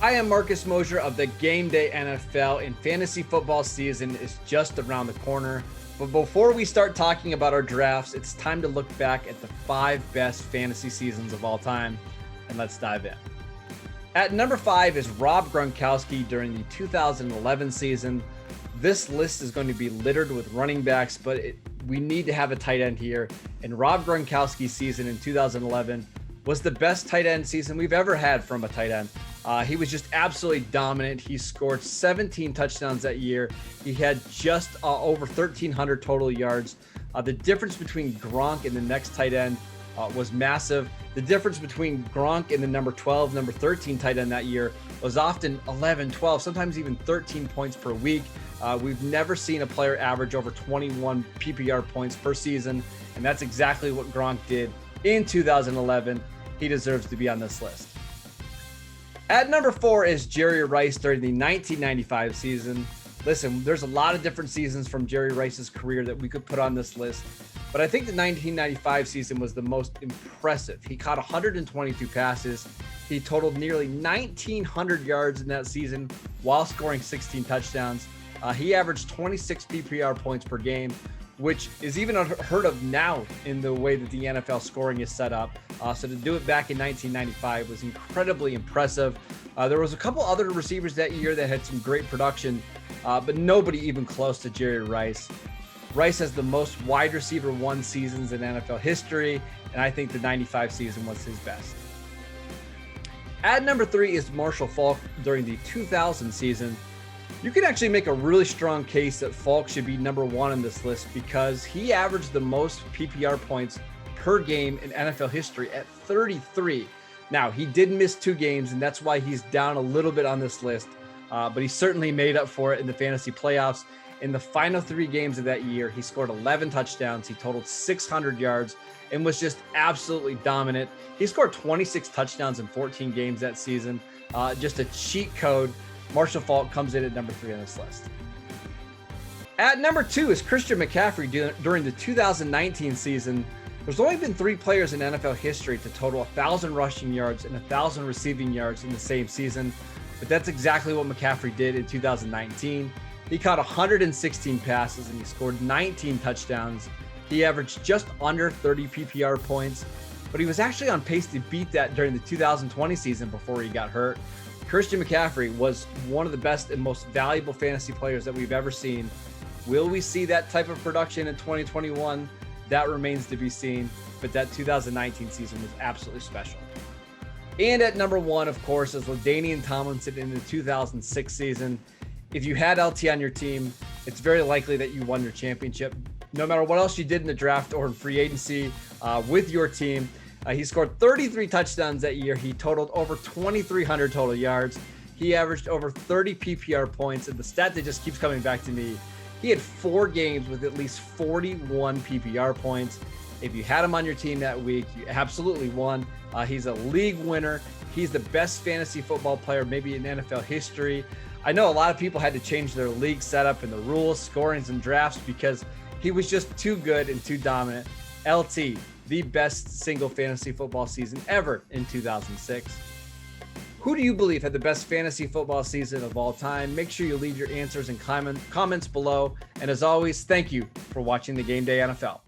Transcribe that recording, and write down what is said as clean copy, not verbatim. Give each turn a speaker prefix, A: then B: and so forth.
A: I am Marcus Mosher of the Game Day NFL, and fantasy football season is just around the corner. But before we start talking about our drafts, it's time to look back at the 5 best fantasy seasons of all time, and let's dive in. At number 5 is Rob Gronkowski during the 2011 season. This list is going to be littered with running backs, but we need to have a tight end here. And Rob Gronkowski's season in 2011 was the best tight end season we've ever had from a tight end. He was just absolutely dominant. He scored 17 touchdowns that year. He had just over 1,300 total yards. The difference between Gronk and the next tight end was massive. The difference between Gronk and the number 12, number 13 tight end that year was often 11, 12, sometimes even 13 points per week. We've never seen a player average over 21 PPR points per season, and that's exactly what Gronk did in 2011. He deserves to be on this list. At number 4 is Jerry Rice during the 1995 season. Listen, there's a lot of different seasons from Jerry Rice's career that we could put on this list, but I think the 1995 season was the most impressive. He caught 122 passes. He totaled nearly 1,900 yards in that season while scoring 16 touchdowns. He averaged 26 PPR points per game, which is even unheard of now in the way that the NFL scoring is set up. So to do it back in 1995 was incredibly impressive. There was a couple other receivers that year that had some great production, but nobody even close to Jerry Rice. Rice has the most wide receiver 1 seasons in NFL history, and I think the 95 season was his best. At number 3 is Marshall Faulk during the 2000 season. You can actually make a really strong case that Faulk should be number 1 on this list because he averaged the most PPR points per game in NFL history at 33. Now, he did miss 2 games, and that's why he's down a little bit on this list, but he certainly made up for it in the fantasy playoffs. In the final 3 games of that year, he scored 11 touchdowns. He totaled 600 yards and was just absolutely dominant. He scored 26 touchdowns in 14 games that season. Just a cheat code. Marshall Faulk comes in at number 3 on this list. At number 2 is Christian McCaffrey during the 2019 season. There's only been 3 players in NFL history to total 1,000 rushing yards and 1,000 receiving yards in the same season, but that's exactly what McCaffrey did in 2019. He caught 116 passes and he scored 19 touchdowns. He averaged just under 30 PPR points, but he was actually on pace to beat that during the 2020 season before he got hurt. Christian McCaffrey was one of the best and most valuable fantasy players that we've ever seen. Will we see that type of production in 2021? That remains to be seen, but that 2019 season was absolutely special. And at number 1, of course, is LaDanian Tomlinson in the 2006 season. If you had LT on your team, it's very likely that you won your championship. No matter what else you did in the draft or in free agency with your team, he scored 33 touchdowns that year. He totaled over 2,300 total yards. He averaged over 30 PPR points. And the stat that just keeps coming back to me, he had 4 games with at least 41 PPR points. If you had him on your team that week, you absolutely won. He's a league winner. He's the best fantasy football player maybe in NFL history. I know a lot of people had to change their league setup and the rules, scorings, and drafts because he was just too good and too dominant. LT, the best single fantasy football season ever in 2006. Who do you believe had the best fantasy football season of all time? Make sure you leave your answers and comments below. And as always, thank you for watching the Game Day NFL.